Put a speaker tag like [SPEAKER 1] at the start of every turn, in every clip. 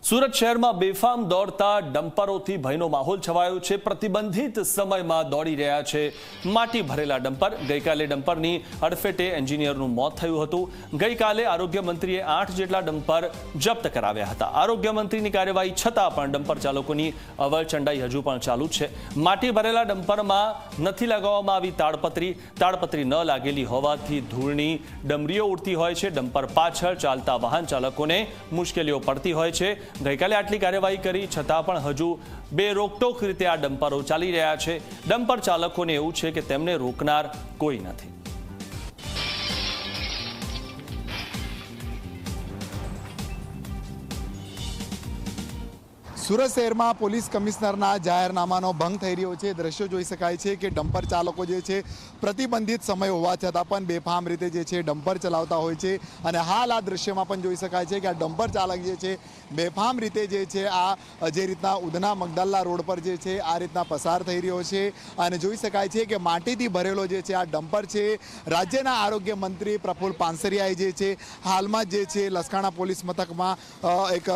[SPEAKER 1] સુરત શહેરમાં બેફામ દોડતા ડમ્પરોથી ભયનો માહોલ છવાયો છે। પ્રતિબંધિત સમયમાં દોડી રહ્યા છે માટી ભરેલા ડમ્પર। ગઈકાલે ડમ્પરની અડફેટે એન્જિનિયરનું મોત થયું હતું। ગઈકાલે આરોગ્ય મંત્રીએ 8 જેટલા ડમ્પર જપ્ત કરાવ્યા હતા। આરોગ્ય મંત્રીની કાર્યવાહી છતાં પણ ડમ્પર ચાલકોની અવરચંડાઈ હજુ પણ ચાલુ છે। માટી ભરેલા ડમ્પરમાં નથી લગાવવામાં આવી તાડપત્રી ન લાગેલી હોવાથી ધૂળની ડમરીઓ ઉડતી હોય છે। ડમ્પર પાછળ ચાલતા વાહન ચાલકોને મુશ્કેલીઓ પડતી હોય છે। ગઈકાલે આટલી કાર્યવાહી કરી છતાં પણ હજુ બેરોકટોક રીતે આ ડમ્પરો ચાલી રહ્યા છે। ડમ્પર ચાલકોને એવું છે કે તેમને રોકનાર કોઈ નથી।
[SPEAKER 2] સુરત શહેરમાં પોલીસ કમિશનરના જાહેરનામાનો ભંગ થઈ રહ્યો છે। દ્રશ્યો જોઈ શકાય છે કે ડમ્પર ચાલકો જે છે પ્રતિબંધિત સમય હોવા છતાં પણ બેફામ રીતે જે છે ડમ્પર ચલાવતા હોય છે। અને હાલ આ દ્રશ્યમાં પણ જોઈ શકાય છે કે આ ડમ્પર ચાલક જે છે બેફામ રીતે જે છે આ જે રીતના ઉધના મગદલ્લા રોડ પર જે છે આ રીતના પસાર થઈ રહ્યો છે। અને જોઈ શકાય છે કે માટીથી ભરેલો જે છે આ ડમ્પર છે। રાજ્યના આરોગ્ય મંત્રી પ્રફુલ્લ પાનસરિયાએ જે છે હાલમાં જે છે લસકાણા પોલીસ મથકમાં એક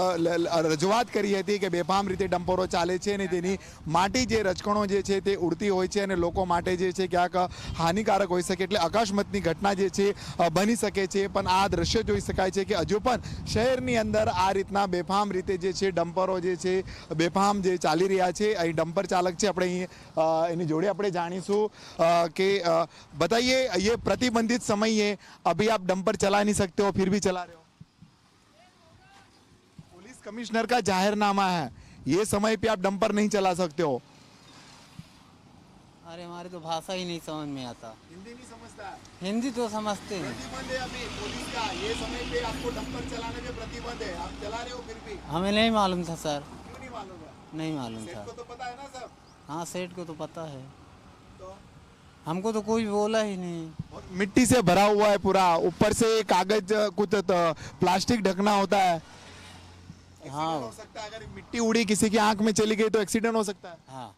[SPEAKER 2] રજૂઆત કરી હતી કે બેફામ રીતે ડમ્પરો ચાલે છે અને તેની માટી જે રચકણો જે છે તે ઉડતી હોય છે અને લોકો માટે જે છે ક્યાંક હાનિકારક હોઈ શકે, એટલે અકસ્માતની ઘટના જે છે બની શકે છે। પણ આ દ્રશ્ય જોઈ શકાય છે કે હજુ પણ શહેરની અંદર આ રીતના બેફામ રીતે જે છે ડમ્પરો જે છે બેફામ જે ચાલી રહ્યા છે। અહીં ડમ્પર ચાલક છે, આપણે એની જોડે આપણે જાણીશું કે बताइए ये प्रतिबंधित समय है, अभी आप डंपर चला नहीं सकते हो फिर भी चला रहे हो। पुलिस कमिश्नर का जाहिरनामा है, ये समय पे आप डंपर नहीं चला सकते हो।
[SPEAKER 3] अरे हमारी तो भाषा ही नहीं समझ में आता।
[SPEAKER 2] हिंदी नहीं समझता है?
[SPEAKER 3] हिंदी तो समझते हैं।
[SPEAKER 2] प्रतिबंध है अभी पुलिस का, ये समय पे आपको डंपर चलाने पे प्रतिबंध है, आप चला रहे हो फिर भी।
[SPEAKER 3] हमें नहीं मालूम था सर।
[SPEAKER 2] क्यों नहीं मालूम है?
[SPEAKER 3] नहीं मालूम
[SPEAKER 2] सेठ
[SPEAKER 3] था।
[SPEAKER 2] को तो पता है ना सब।
[SPEAKER 3] हाँ सेठ को तो पता है,
[SPEAKER 2] तो
[SPEAKER 3] हमको तो कोई बोला ही नहीं।
[SPEAKER 2] और मिट्टी से भरा हुआ है पूरा, ऊपर से कागज कुछ प्लास्टिक ढकना होता है।
[SPEAKER 3] हाँ
[SPEAKER 2] हो सकता है अगर मिट्टी उड़ी किसी की आंख में चली गई तो एक्सीडेंट हो सकता है।
[SPEAKER 3] हाँ